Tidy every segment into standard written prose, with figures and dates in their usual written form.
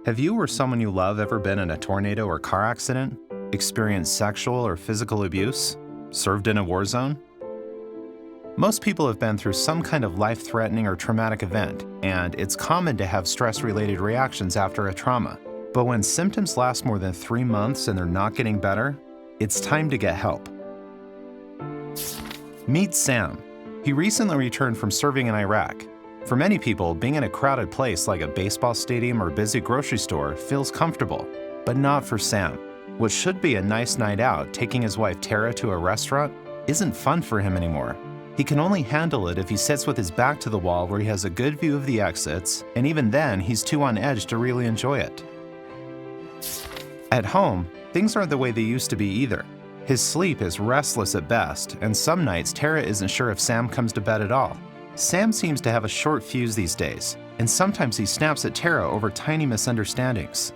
Have you or someone you love ever been in a tornado or car accident, experienced sexual or physical abuse, served in a war zone? Most people have been through some kind of life-threatening or traumatic event, and it's common to have stress-related reactions after a trauma. But when symptoms last more than 3 months and they're not getting better, it's time to get help. Meet Sam. He recently returned from serving in Iraq. For many people, being in a crowded place like a baseball stadium or busy grocery store feels comfortable, but not for Sam. What should be a nice night out, taking his wife Tara to a restaurant, isn't fun for him anymore. He can only handle it if he sits with his back to the wall where he has a good view of the exits, and even then, he's too on edge to really enjoy it. At home, things aren't the way they used to be either. His sleep is restless at best, and some nights Tara isn't sure if Sam comes to bed at all. Sam seems to have a short fuse these days, and sometimes he snaps at Tara over tiny misunderstandings.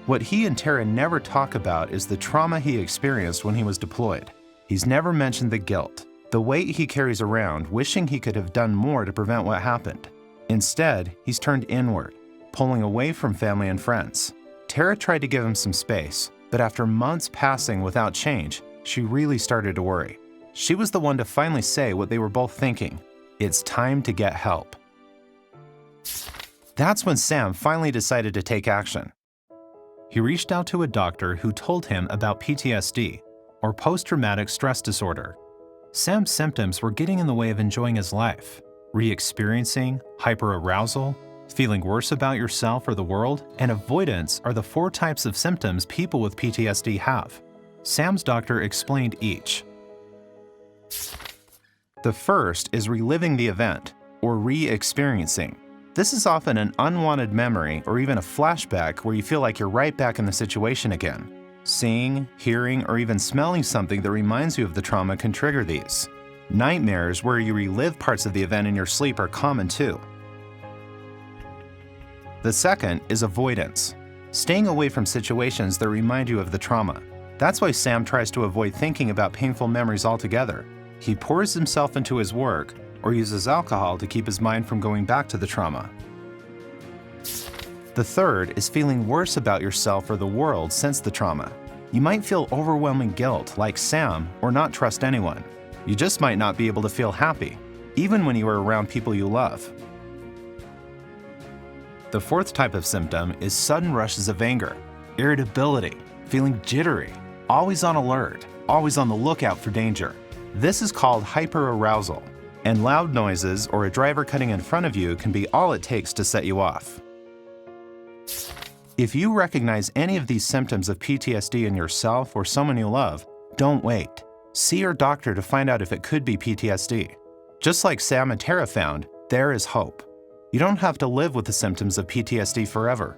What he and Tara never talk about is the trauma he experienced when he was deployed. He's never mentioned the guilt, the weight he carries around, wishing he could have done more to prevent what happened. Instead, he's turned inward, pulling away from family and friends. Tara tried to give him some space, but after months passing without change, she really started to worry. She was the one to finally say what they were both thinking: it's time to get help. That's when Sam finally decided to take action. He reached out to a doctor who told him about PTSD, or post-traumatic stress disorder. Sam's symptoms were getting in the way of enjoying his life. Re-experiencing, hyperarousal, feeling worse about yourself or the world, and avoidance are the 4 types of symptoms people with PTSD have. Sam's doctor explained each. The first is reliving the event, or re-experiencing. This is often an unwanted memory or even a flashback where you feel like you're right back in the situation again. Seeing, hearing, or even smelling something that reminds you of the trauma can trigger these. Nightmares where you relive parts of the event in your sleep are common too. The second is avoidance, staying away from situations that remind you of the trauma. That's why Sam tries to avoid thinking about painful memories altogether. He pours himself into his work or uses alcohol to keep his mind from going back to the trauma. The third is feeling worse about yourself or the world since the trauma. You might feel overwhelming guilt like Sam or not trust anyone. You just might not be able to feel happy, even when you are around people you love. The fourth type of symptom is sudden rushes of anger, irritability, feeling jittery, always on alert, always on the lookout for danger. This is called hyperarousal, and loud noises or a driver cutting in front of you can be all it takes to set you off. If you recognize any of these symptoms of PTSD in yourself or someone you love, don't wait. See your doctor to find out if it could be PTSD. Just like Sam and Tara found, there is hope. You don't have to live with the symptoms of PTSD forever.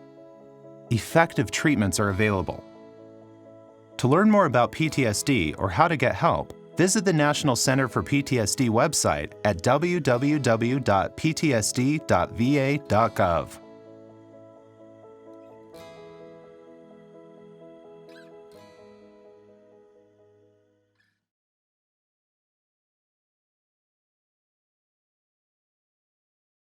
Effective treatments are available. To learn more about PTSD or how to get help, visit the National Center for PTSD website at www.ptsd.va.gov.